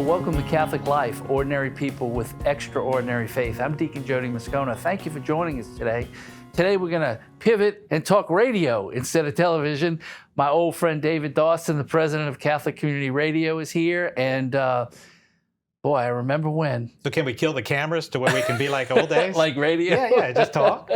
welcome to Catholic Life, ordinary people with extraordinary faith. I'm Deacon Jody Moscona. Thank you for joining us today. Today we're going to pivot and talk radio instead of television. My old friend David Dawson, the president of Catholic Community Radio, is here. And boy, I remember when. So can we kill the cameras to where we can be like old days? Like radio? Yeah, just talk.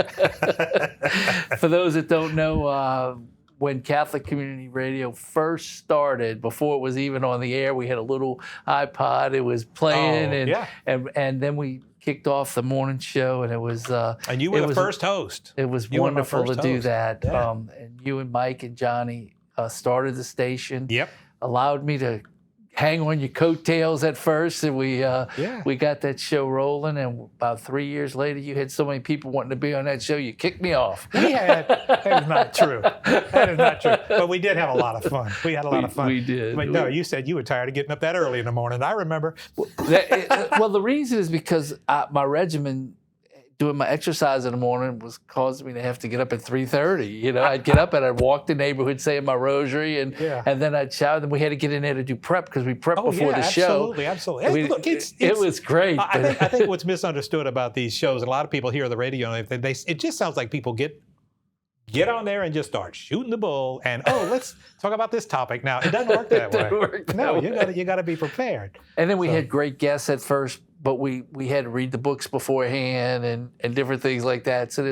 For those that don't know, when Catholic Community Radio first started, before it was even on the air, we had a little iPod. It was playing, and then we kicked off the morning show, and it was. And you were the first host. It was wonderful to do that. Yeah. And you and Mike and Johnny started the station. Yep. Allowed me to hang on your coattails at first, and we got that show rolling. And about 3 years later, you had so many people wanting to be on that show, you kicked me off. That is not true. That is not true. But we did have a lot of fun. We had a lot of fun. We did. But no, you said you were tired of getting up that early in the morning. I remember. Well, the reason is because my regimen, doing my exercise in the morning, was causing me to have to get up at 3:30. You know, I'd get up and I'd walk the neighborhood saying my rosary, and then I'd shower. Then we had to get in there to do prep because we prepped before the show. Absolutely. Look, it was great. I think what's misunderstood about these shows, a lot of people hear the radio, and it just sounds like people get on there and just start shooting the bull, and let's talk about this topic now. It doesn't work that way. No, you got to be prepared. And then we had great guests at first, but we had to read the books beforehand and different things like that. So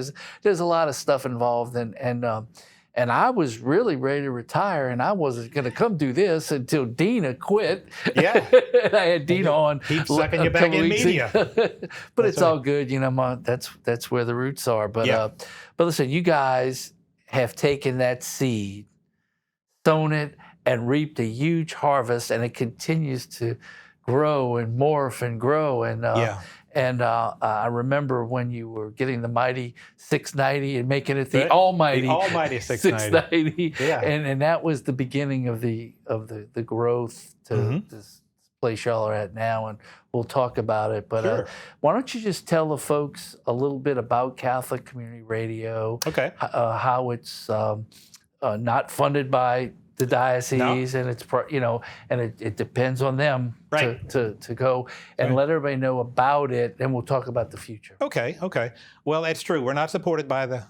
there's a lot of stuff involved, and I was really ready to retire, and I wasn't going to come do this until Dina quit. Yeah. And I had Dina on. Keep sucking you back in media. But it's all good, you know. That's where the roots are. But listen, you guys have taken that seed, sown it, and reaped a huge harvest, and it continues to grow and morph and grow. And I remember when you were getting the mighty 690 and making it the almighty 690. Yeah. And that was the beginning of the growth to this place y'all are at now, and we'll talk about it. But why don't you just tell the folks a little bit about Catholic Community Radio? Okay. How it's not funded by the diocese, and it's and it depends on them to go and let everybody know about it, and we'll talk about the future. Okay. Well, that's true. We're not supported by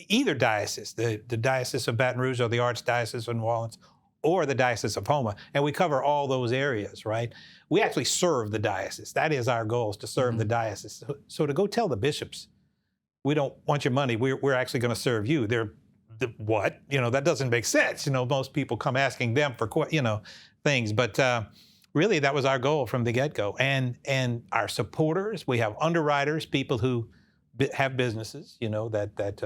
either diocese, the Diocese of Baton Rouge or the Archdiocese of New Orleans, or the Diocese of Houma, and we cover all those areas, right? We actually serve the diocese. That is our goal, is to serve the diocese. So to go tell the bishops, we don't want your money, we're actually going to serve you. What? That doesn't make sense. Most people come asking them for, things. But really, that was our goal from the get-go. And our supporters, we have underwriters, people who have businesses, that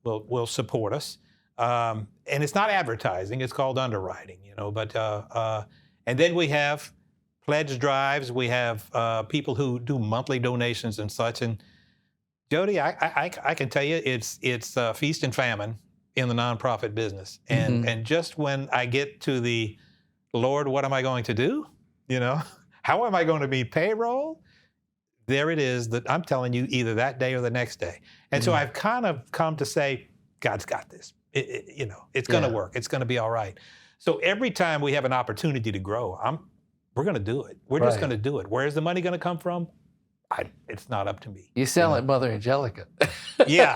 will support us. And it's not advertising; it's called underwriting. But and then we have pledge drives. We have people who do monthly donations and such. And Jody, I can tell you, it's feast and famine in the nonprofit business. And just when I get to the Lord, what am I going to do? How am I going to be payroll? There it is that I'm telling you, either that day or the next day. And so I've kind of come to say, God's got this. It's going to work. It's going to be all right. So every time we have an opportunity to grow, we're going to do it. We're just going to do it. Where's the money going to come from? It's not up to me. You sound like Mother Angelica. Yeah.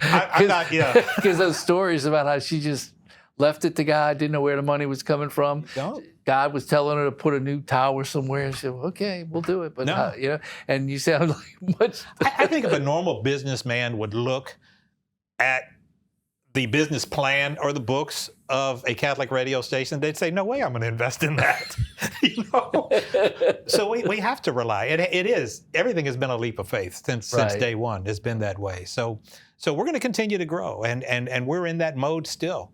I'm not, Because those stories about how she just left it to God, didn't know where the money was coming from. God was telling her to put a new tower somewhere, and she said, okay, we'll do it. But, and you sound like much. I think if a normal businessman would look at the business plan or the books of a Catholic radio station, they'd say, no way I'm going to invest in that. So we have to rely. It is. Everything has been a leap of faith since day one. It's been that way. So we're going to continue to grow, and we're in that mode still.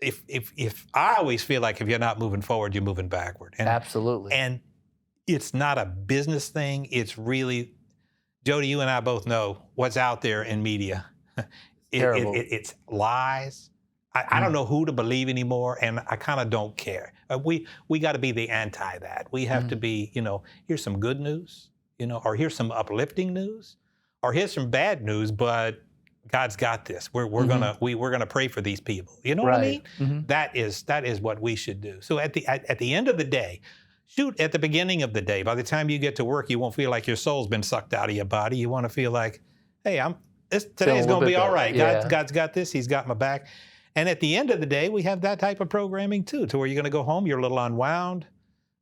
If I always feel like if you're not moving forward, you're moving backward. Absolutely. And it's not a business thing. It's really, Jody, you and I both know what's out there in media. It's lies. I don't know who to believe anymore, and I kind of don't care. We got to be the anti that. We have to be, here's some good news, or here's some uplifting news, or here's some bad news, but God's got this. We're gonna pray for these people. You know what I Right. mean? That is what we should do. So at the end of the day, shoot, at the beginning of the day, by the time you get to work, you won't feel like your soul's been sucked out of your body. You want to feel like, hey, today's going to be all right. Yeah. God's got this. He's got my back. And at the end of the day, we have that type of programming too, to where you're going to go home, you're a little unwound.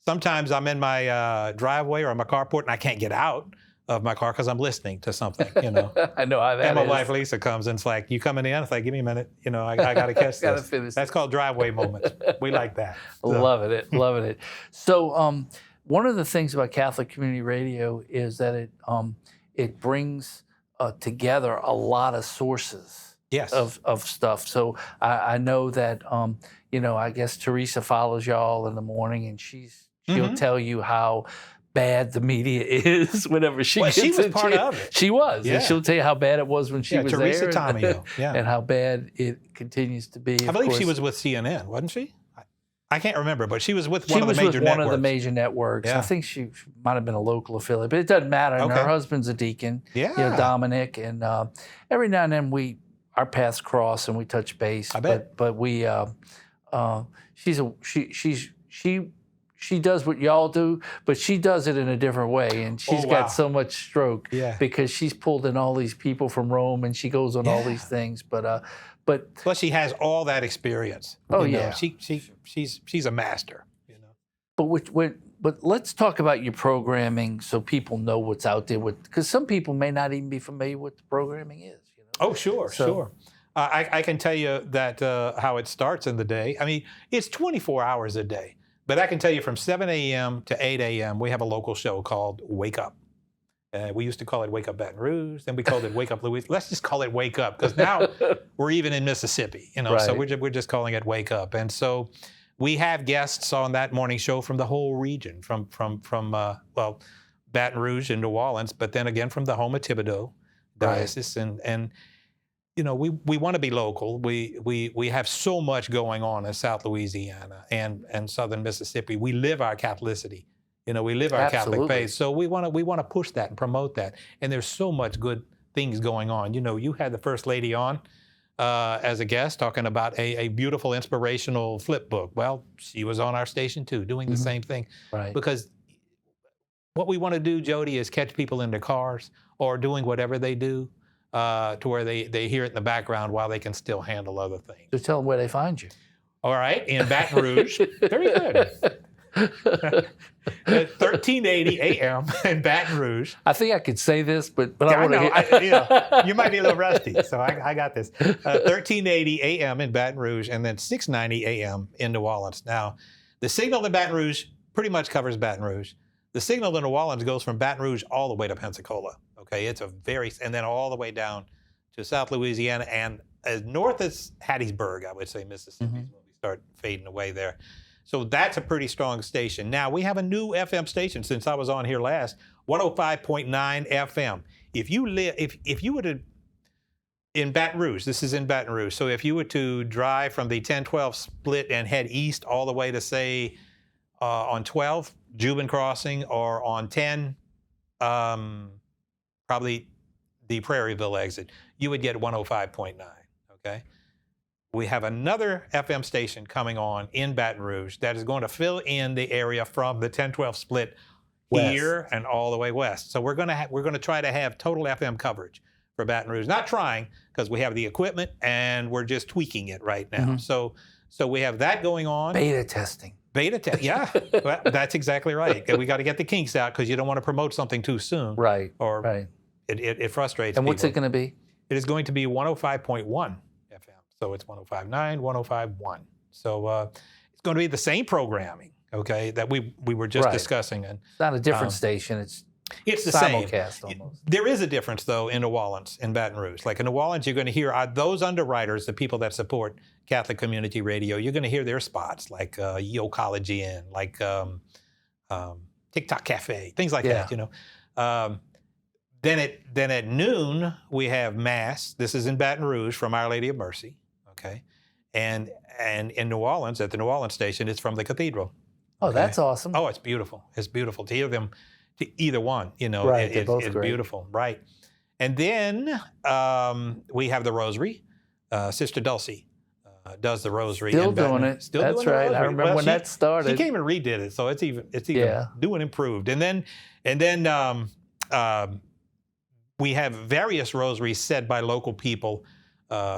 Sometimes I'm in my driveway or my carport and I can't get out of my car because I'm listening to something, you know. I know how that and my is. wife Lisa comes and it's like, you coming in? It's like, give me a minute. You know, I got to catch Gotta this. finish That's called driveway moments. We like that. So, Loving it. So one of the things about Catholic Community Radio is that it brings together a lot of sources yes. of stuff. So I know that I guess Teresa follows y'all in the morning, and she'll tell you how bad the media is whenever she gets she was in. part of it. She was. Yeah. And she'll tell you how bad it was when she was Teresa there. Tomeo. Yeah. And how bad it continues to be. I believe she was with CNN, wasn't she? I can't remember, but she was with She one of was the major with one networks. of the major networks. Yeah. I think she might have been a local affiliate, but it doesn't matter. And Okay. her husband's a deacon, Yeah. Dominic, and every now and then our paths cross and we touch base. I bet. But we she does what y'all do, but she does it in a different way, and she's wow. got so much stroke Yeah. because she's pulled in all these people from Rome, and she goes on all these things. But Plus, she has all that experience. Oh, you know. yeah. She's a master. You know. But let's talk about your programming so people know what's out there. Because some people may not even be familiar with what the programming is. You know? Oh, sure. I can tell you that how it starts in the day. I mean, it's 24 hours a day. But I can tell you from 7 a.m. to 8 a.m., we have a local show called Wake Up. We used to call it Wake Up Baton Rouge. Then we called it Wake Up Louisiana. Let's just call it Wake Up, because now we're even in Mississippi. You know, Right. so we're just calling it Wake Up. And so we have guests on that morning show from the whole region, from Baton Rouge and New Orleans, but then again from the home of Thibodeau diocese. And you know, we want to be local. We have so much going on in South Louisiana and Southern Mississippi. We live our Catholicity. You know, we live our Absolutely. Catholic faith. So we want to push that and promote that. And there's so much good things going on. You know, you had the First Lady on as a guest talking about a beautiful inspirational flip book. Well, she was on our station too, doing the same thing. Right. Because what we want to do, Jody, is catch people in their cars or doing whatever they do. To where they hear it in the background while they can still handle other things. So tell them where they find you. All right, in Baton Rouge. Very good. 1380 a.m. in Baton Rouge. I think I could say this, but Yeah, I I want know. to hear. You might be a little rusty, so I got this. 1380 a.m. in Baton Rouge, and then 690 a.m. in New Orleans. Now, the signal in Baton Rouge pretty much covers Baton Rouge. The signal in New Orleans goes from Baton Rouge all the way to Pensacola. Okay, it's and then all the way down to South Louisiana and as north as Hattiesburg, I would say, Mississippi, is when we start fading away there. So that's a pretty strong station. Now, we have a new FM station since I was on here last, 105.9 FM. If you were to, in Baton Rouge, this is in Baton Rouge, so if you were to drive from the 10-12 split and head east all the way to, say, on 12, Juban Crossing, or on 10, probably the Prairieville exit, you would get 105.9, okay? We have another FM station coming on in Baton Rouge that is going to fill in the area from the 10-12 split here and all the way west. So we're going to try to have total FM coverage for Baton Rouge. Not trying, because we have the equipment and we're just tweaking it right now. So we have that going on. Beta testing. Beta test, yeah, well, that's exactly right. We got to get the kinks out because you don't want to promote something too soon. Right. Or right. It frustrates And people. what's it going to be? It is going to be 105.1 FM. So it's 105.9, 105.1. So it's going to be the same programming, okay, that we were just discussing. And it's not a different station. It's the same. Simulcast almost. There is a difference, though, in New Orleans, in Baton Rouge. Like in New Orleans, you're going to hear those underwriters, the people that support Catholic Community Radio, you're going to hear their spots, like Yo College Inn, like TikTok Cafe, things like that, you know. Then at noon, we have Mass. This is in Baton Rouge from Our Lady of Mercy, okay? And in New Orleans, at the New Orleans station, it's from the cathedral. Oh, that's awesome. Oh, it's beautiful. It's beautiful to hear them, to either one, you know. Right, they're both it's great. beautiful, right? And then we have the Rosary. Sister Dulcie does the Rosary. Still in Baton. doing it. Still That's doing the right. I Rosary. remember when that started. She came and redid it, so it's even doing improved. And then we have various rosaries said by local people,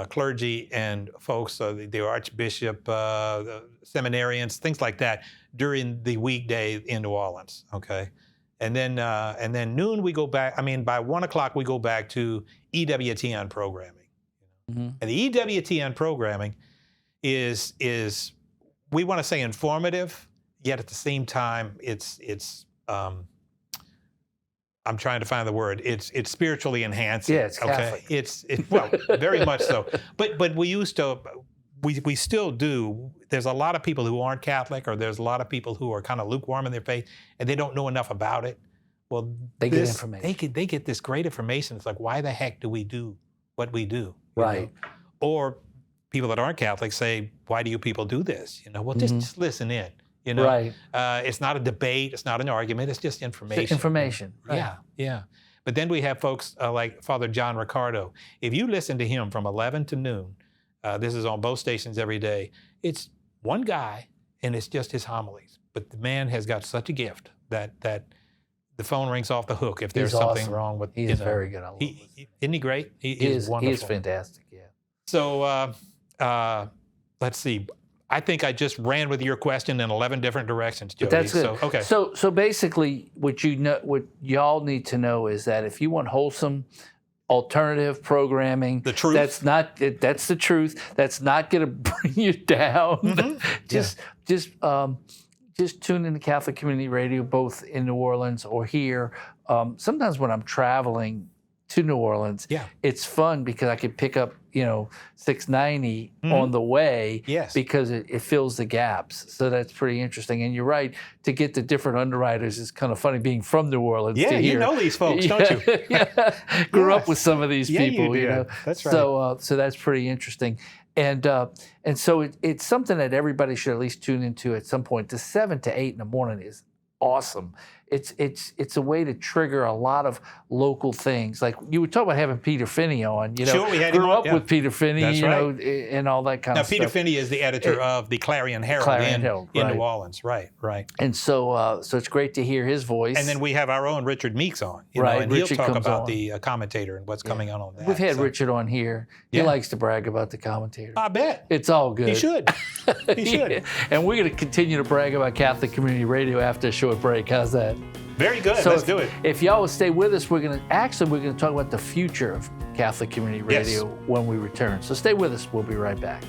clergy and folks, the Archbishop, the seminarians, things like that, during the weekday in New Orleans. Okay, and then noon we go back. I mean, by 1 o'clock we go back to EWTN programming. Mm-hmm. And the EWTN programming is we want to say informative, yet at the same time it's I'm trying to find the word. It's spiritually enhancing. Yeah, it's Catholic. Okay, well, very much so. But we used to, we still do. There's a lot of people who aren't Catholic, or there's a lot of people who are kind of lukewarm in their faith, and they don't know enough about it. Well, they get information. They get this great information. It's like, why the heck do we do what we do? Right. Or people that aren't Catholic say, why do you people do this? Well, just listen in. Right. It's not a debate. It's not an argument. It's just information. It's information. Right. Yeah. But then we have folks like Father John Ricardo. If you listen to him from 11 to noon, this is on both stations every day. It's one guy, and it's just his homilies. But the man has got such a gift that the phone rings off the hook if there's something wrong with. He is very good. I love isn't he great? He is wonderful. He is fantastic. Yeah. So let's see. I think I just ran with your question in 11 different directions, Jody. But that's good. So, okay. So basically, what y'all need to know is that if you want wholesome, alternative programming, the truth. That's the truth. That's not going to bring you down. Mm-hmm. Just tune into Catholic Community Radio, both in New Orleans or here. Sometimes when I'm traveling to New Orleans, it's fun because I could pick up 690 on the way, because it fills the gaps. So that's pretty interesting. And you're right, to get the different underwriters is kind of funny being from New Orleans. Yeah, to you hear. know these folks, don't you? Grew up with some of these people, you do. That's right. So that's pretty interesting. And so it's something that everybody should at least tune into at some point. The 7 to 8 in the morning is awesome. It's a way to trigger a lot of local things. Like you were talking about having Peter Finney on. Sure, we had grew him up on, with Peter Finney, That's right. And all that kind of stuff. Now, Peter Finney is the editor of the Clarion Herald in New Orleans. Right. And so it's great to hear his voice. And then we have our own Richard Meeks on. And Richard he'll talk about on. the commentator and what's coming on that. We've had Richard on here. He likes to brag about the commentator. I bet. It's all good. He should. He should. And we're going to continue to brag about Catholic Community Radio after a short break. How's that? Very good. So Let's do it. If y'all will stay with us, we're going to talk about the future of Catholic Community Radio when we return. So stay with us. We'll be right back.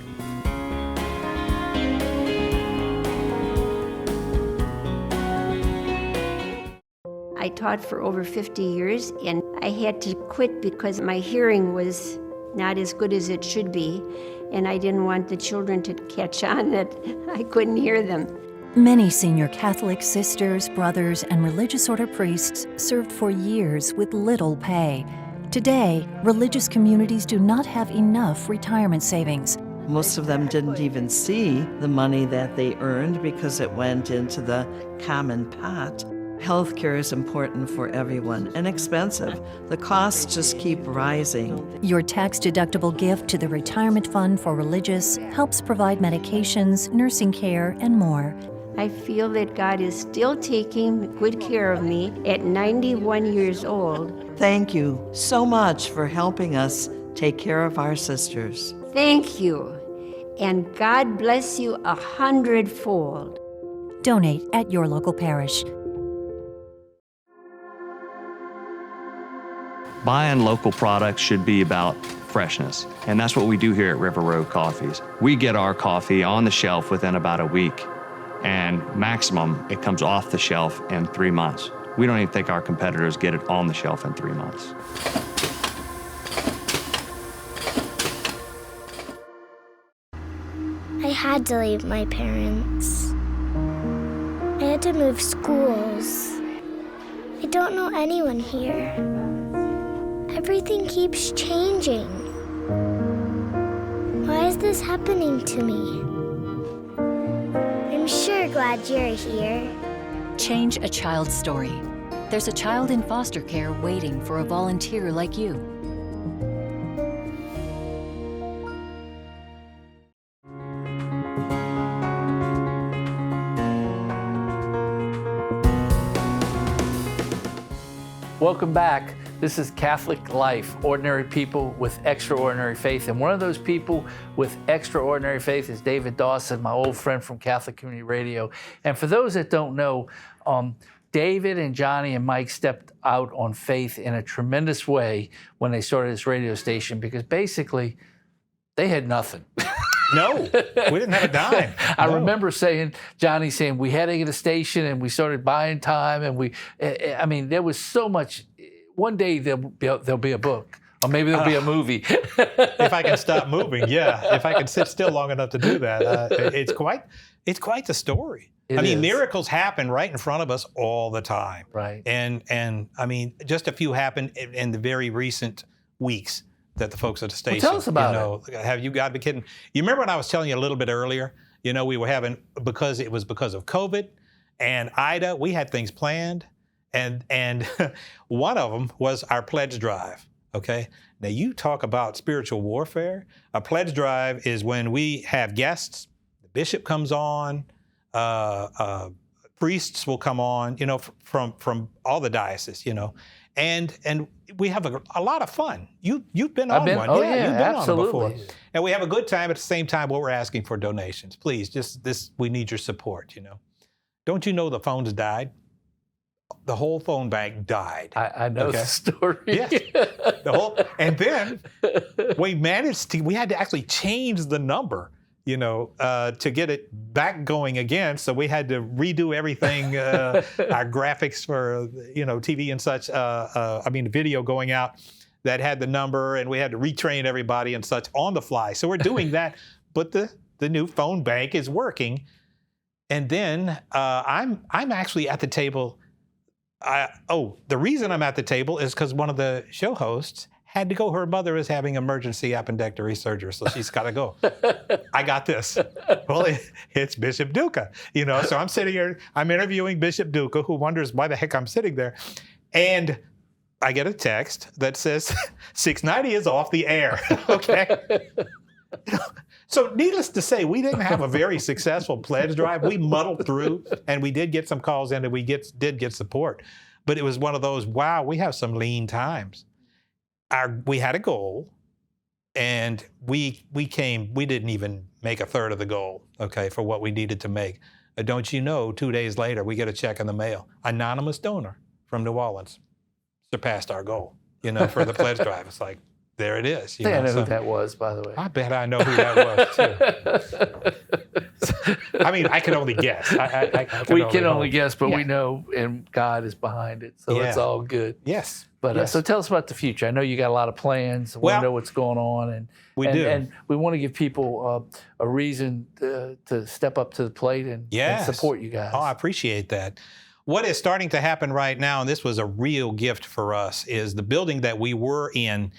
I taught for over 50 years, and I had to quit because my hearing was not as good as it should be, and I didn't want the children to catch on that I couldn't hear them. Many senior Catholic sisters, brothers, and religious order priests served for years with little pay. Today, religious communities do not have enough retirement savings. Most of them didn't even see the money that they earned because it went into the common pot. Healthcare is important for everyone and expensive. The costs just keep rising. Your tax-deductible gift to the Retirement Fund for Religious helps provide medications, nursing care, and more. I feel that God is still taking good care of me at 91 years old. Thank you so much for helping us take care of our sisters. Thank you, and God bless you 100-fold. Donate at your local parish. Buying local products should be about freshness, and that's what we do here at River Road Coffees. We get our coffee on the shelf within about a week, and maximum, it comes off the shelf in 3 months. We don't even think our competitors get it on the shelf in 3 months. I had to leave my parents. I had to move schools. I don't know anyone here. Everything keeps changing. Why is this happening to me? I'm sure glad you're here. Change a child's story. there's a child in foster care waiting for a volunteer like you. Welcome back. This is Catholic Life, ordinary people with extraordinary faith. And one of those people with extraordinary faith is David Dawson, my old friend from Catholic Community Radio. And for those that don't know, David and Johnny and Mike stepped out on faith in a tremendous way when they started this radio station, because basically they had nothing. No, we didn't have a dime. I No. remember Johnny saying, we had to get a station, and we started buying time, and there was so much. One day there'll be a book, or maybe there'll be a movie. If I can stop moving, yeah. If I can sit still long enough to do that, it's quite the story. It is. Miracles happen right in front of us all the time. Right. And I mean, just a few happened in the very recent weeks that the folks at the station. Well, tell us about it. Have you got to be kidding? You remember when I was telling you a little bit earlier? We were having, because of COVID and Ida, we had things planned, and one of them was our pledge drive. Okay. Now you talk about spiritual warfare. A pledge drive is when we have guests. The bishop comes on. Priests will come on, from all the dioceses, and we have a lot of fun. You've been on one. Oh, yeah, you've been absolutely. on it before. And we have a good time. At the same time, what we're asking for donations. Please, we need your support, Don't you know the phones died? The whole phone bank died. I know the story. Yes. And then we had to actually change the number, to get it back going again. So we had to redo everything, our graphics for, TV and such, video going out that had the number, and we had to retrain everybody and such on the fly. So we're doing that, but the new phone bank is working. And then I'm actually at the table. The reason I'm at the table is because one of the show hosts had to go. Her mother is having emergency appendectomy surgery, so she's got to go. I got this. Well, it's Bishop Duca, So I'm sitting here, I'm interviewing Bishop Duca, who wonders why the heck I'm sitting there. And I get a text that says, 690 is off the air, okay? So needless to say, we didn't have a very successful pledge drive. We muddled through, and we did get some calls in, and we did get support. But it was one of those, wow, we have some lean times. We had a goal, and we didn't even make a third of the goal, okay, for what we needed to make. Don't you know, 2 days later, we get a check in the mail. Anonymous donor from New Orleans surpassed our goal, for the pledge drive. It's like, there it is. I know who that was, by the way. I bet I know who that was, too. I can only guess. We can only guess, but Yeah. we know, and God is behind it, so it's all good. Yes. But yes. so tell us about the future. I know you got a lot of plans. We want to know what's going on, and we do. And we want to give people a reason to step up to the plate and support you guys. Oh, I appreciate that. What is starting to happen right now, and this was a real gift for us, is the building that we were in.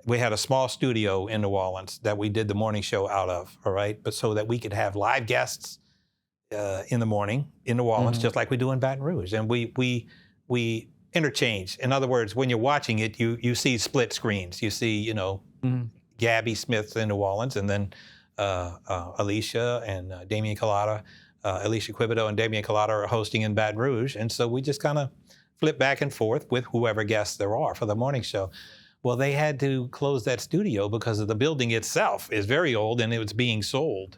We had a small studio in New Orleans that we did the morning show out of, all right? But so that we could have live guests in the morning in New Orleans, just like we do in Baton Rouge. And we interchange. In other words, when you're watching it, you see split screens. You see, Gabby Smith in New Orleans, and then Alicia and Damian Collada, Alicia Quibido and Damian Collada are hosting in Baton Rouge. And so we just kind of flip back and forth with whoever guests there are for the morning show. Well, they had to close that studio because of the building itself is very old and it was being sold.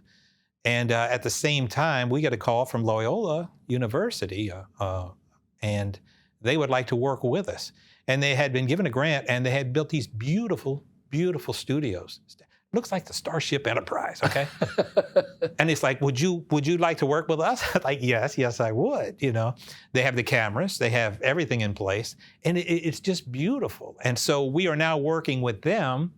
And at the same time, we get a call from Loyola University, and they would like to work with us. And they had been given a grant, and they had built these beautiful, beautiful studios. Looks like the Starship Enterprise, okay? And it's like, would you like to work with us? Like, yes, I would, They have the cameras, they have everything in place, and it's just beautiful. And so we are now working with them.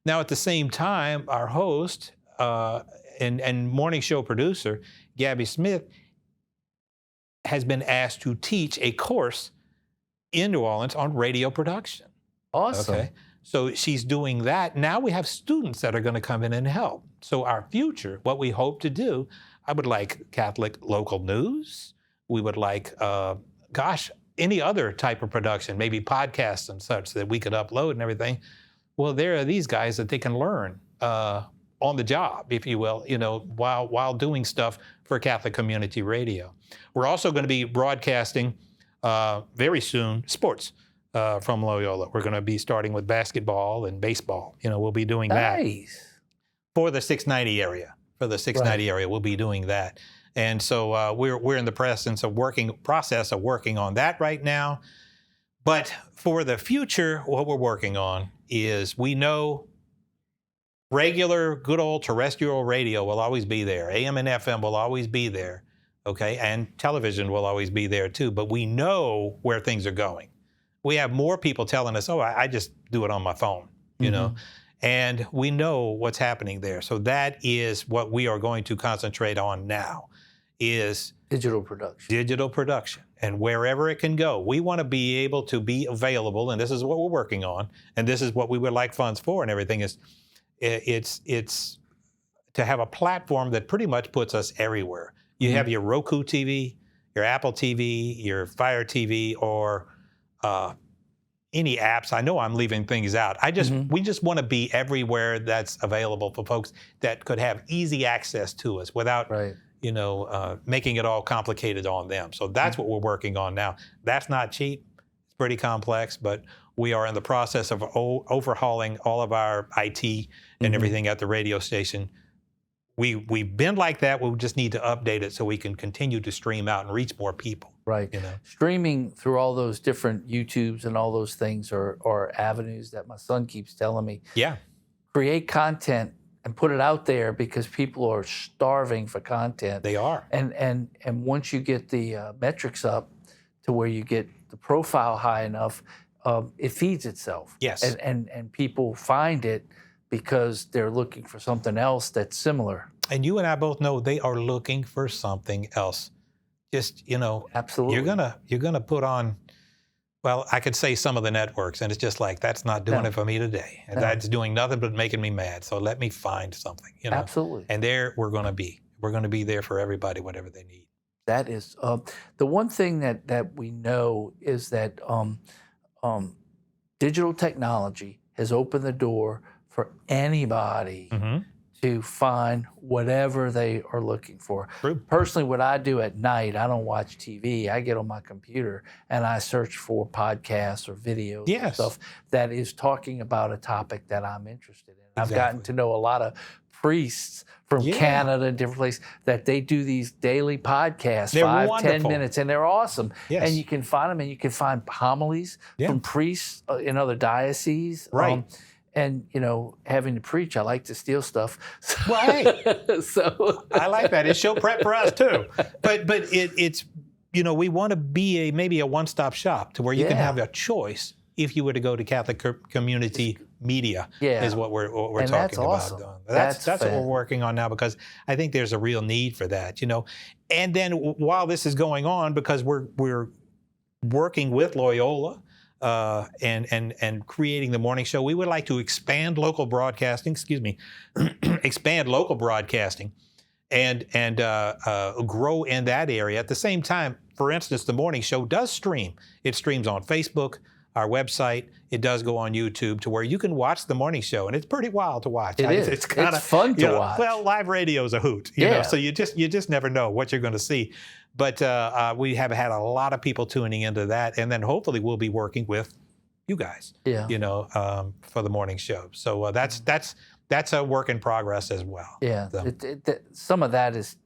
Now, at the same time, our host and morning show producer, Gabby Smith, has been asked to teach a course in New Orleans on radio production. Awesome. Okay. So she's doing that. Now we have students that are going to come in and help. So our future, what we hope to do, I would like Catholic local news. We would like, any other type of production, maybe podcasts and such that we could upload and everything. Well, there are these guys that they can learn on the job, if you will, while doing stuff for Catholic Community Radio. We're also going to be broadcasting very soon sports from Loyola. We're going to be starting with basketball and baseball. We'll be doing that for the 690 area. For the 690 area, we'll be doing that. And so we're in the process of working on that right now. But for the future, what we're working on is, we know regular, good old terrestrial radio will always be there. AM and FM will always be there, okay? And television will always be there too. But we know where things are going. We have more people telling us, oh, I just do it on my phone, you know? And we know what's happening there. So that is what we are going to concentrate on now, is digital production. Digital production. And wherever it can go, we want to be able to be available, and this is what we're working on, and this is what we would like funds for and everything, is it's to have a platform that pretty much puts us everywhere. You have your Roku TV, your Apple TV, your Fire TV, or any apps. I know I'm leaving things out. We just want to be everywhere that's available for folks that could have easy access to us without making it all complicated on them. So that's what we're working on now. That's not cheap. It's pretty complex, but we are in the process of overhauling all of our IT and everything at the radio station. We've been like that. We just need to update it so we can continue to stream out and reach more people. Right. Streaming through all those different YouTubes and all those things are avenues that my son keeps telling me. Yeah. Create content and put it out there, because people are starving for content. They are. And once you get the metrics up to where you get the profile high enough, it feeds itself. Yes. And people find it because they're looking for something else that's similar. And you and I both know they are looking for something else. Just, absolutely. You're gonna put on, well, I could say some of the networks, and it's just like, that's not doing it for me today. And that's doing nothing but making me mad. So let me find something, Absolutely. And there we're gonna be. We're gonna be there for everybody, whatever they need. That is the one thing that we know is that digital technology has opened the door for anybody to find whatever they are looking for. True. Personally, what I do at night, I don't watch TV. I get on my computer and I search for podcasts or videos and stuff that is talking about a topic that I'm interested in. I've gotten to know a lot of priests from Canada and different places that they do these daily podcasts, they're 5-10 minutes, and they're awesome. Yes. And you can find them, and you can find homilies from priests in other dioceses. Right. And, having to preach, I like to steal stuff. Right. So I like that. It's show prep for us too. But it's we want to be maybe a one-stop shop to where you can have a choice if you were to go to Catholic Community Media. Is what we're talking that's about. Awesome. That's what we're working on now, because I think there's a real need for that. And then while this is going on, because we're working with Loyola. And creating the morning show, we would like to expand local broadcasting. Expand local broadcasting, and grow in that area. At the same time, for instance, the morning show does stream. It streams on Facebook, our website. It does go on YouTube, to where you can watch the morning show, and it's pretty wild to watch. It's fun to watch. Well, live radio is a hoot, so you just never know what you're going to see. But we have had a lot of people tuning into that, and then hopefully we'll be working with you guys, for the morning show. So that's a work in progress as well. Yeah, So, some of that is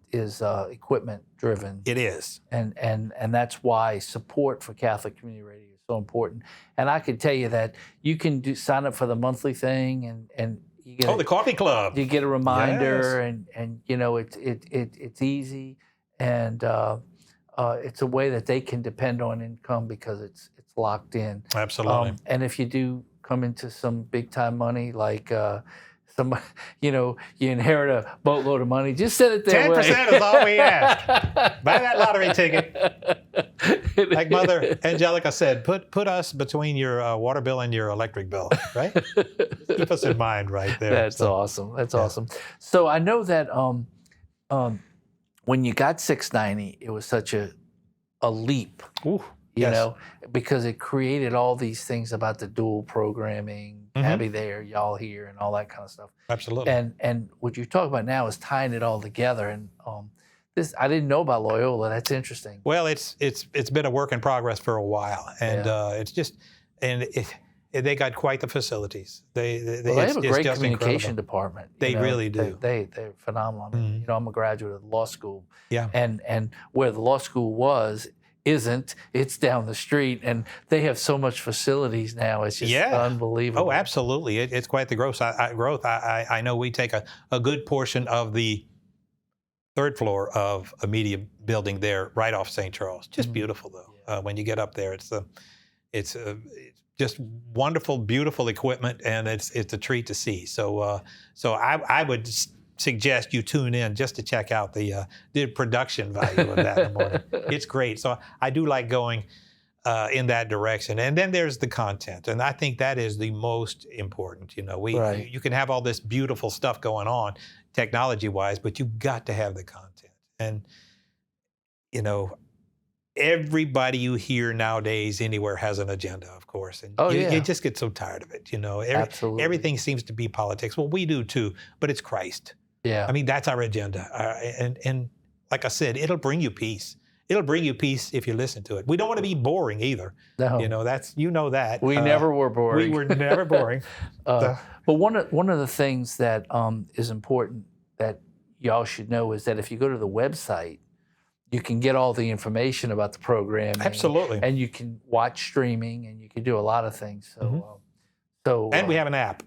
equipment driven. it is. And that's why support for Catholic Community Radio is so important. And I can tell you that you can sign up for the monthly thing, and you get the coffee club. You get a reminder, and it's easy. And it's a way that they can depend on income, because it's locked in. Absolutely. And if you do come into some big time money, like you inherit a boatload of money, just send it their way. 10% is all we ask. Buy that lottery ticket. Like Mother Angelica said, put us between your water bill and your electric bill, right? Keep us in mind right there. That's awesome. That's awesome. So I know that when you got 690, it was such a leap. Ooh. you Yes. know, because it created all these things about the dual programming, Abby there, y'all here, and all that kind of stuff. Absolutely. And what you talk about now is tying it all together. And this, I didn't know about Loyola. That's interesting. Well, it's been a work in progress for a while, and it's just they got quite the facilities. They have a great just communication incredible. department. They really do. They're phenomenal. I mean, you know, I'm a graduate of the law school. Yeah. And where the law school was isn't. It's down the street, and they have so much facilities now. It's just unbelievable. Oh, absolutely. It's quite the growth. I know we take a good portion of the third floor of a media building there, right off St. Charles. Just beautiful, though. When you get up there, it's just wonderful, beautiful equipment, and it's a treat to see. So I would suggest you tune in just to check out the production value of that in the morning. It's great. So I do like going in that direction. And then there's the content, and I think that is the most important. You know, you can have all this beautiful stuff going on technology-wise, but you've got to have the content. And you know, everybody you hear nowadays anywhere has an agenda, of course, and you just get so tired of it. You know, everything seems to be politics. Well, we do too, but it's Christ. Yeah. I mean, that's our agenda. And like I said, it'll bring you peace. It'll bring you peace if you listen to it. We don't want to be boring either. No. You know, that. We never were boring. We were never boring. But one of the things that is important that y'all should know is that if you go to the website, you can get all the information about the program. Absolutely. And you can watch streaming, and you can do a lot lot of things. And we have an app.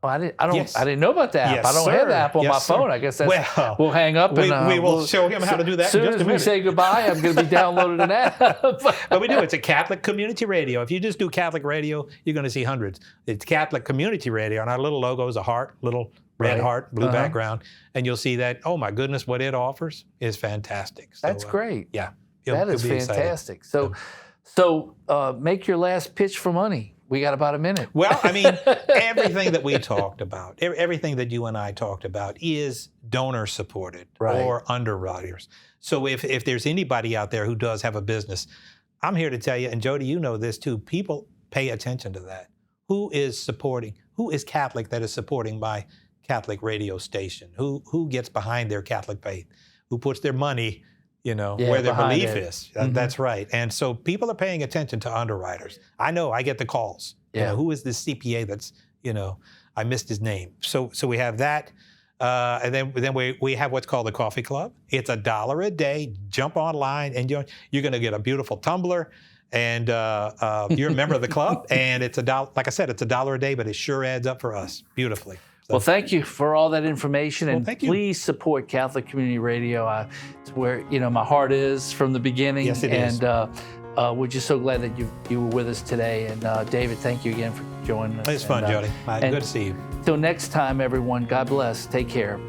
Well, I didn't know about the app. Yes, I don't have the app on my sir. phone. I guess that's, we'll hang up and we will show him how to do that as soon in just as a minute. we say goodbye, I'm going to be downloading an app. But we do. It's a Catholic community radio. If you just do Catholic radio, you're going to see hundreds. It's Catholic community radio, and our little logo is a heart, little red heart, blue background, and you'll see that. Oh my goodness, what it offers is fantastic. So, that's great. Yeah, that is fantastic. Excited. So make your last pitch for money. We got about a minute. Well, I mean, everything that we talked about, everything that you and I talked about is donor supported or underwriters. So if there's anybody out there who does have a business, I'm here to tell you, and Jody, you know this too, people pay attention to that. Who is Catholic that is supporting my Catholic radio station? Who gets behind their Catholic faith? Who puts their money, where their belief is? That's right. And so people are paying attention to underwriters. I know, I get the calls. Yeah. Who is this CPA that's, I missed his name. So we have that. And then we have what's called the Coffee Club. It's $1 a day. Jump online, and you're going to get a beautiful tumbler. And you're a member of the club. And it's $1. Like I said, it's $1 a day, but it sure adds up for us beautifully. So. Well, thank you for all that information, and thank you. Please support Catholic Community Radio. It's where my heart is from the beginning. Yes, it is. And we're just so glad that you were with us today. And David, thank you again for joining us. It's fun, Jody. Good to see you. Till next time, everyone. God bless. Take care.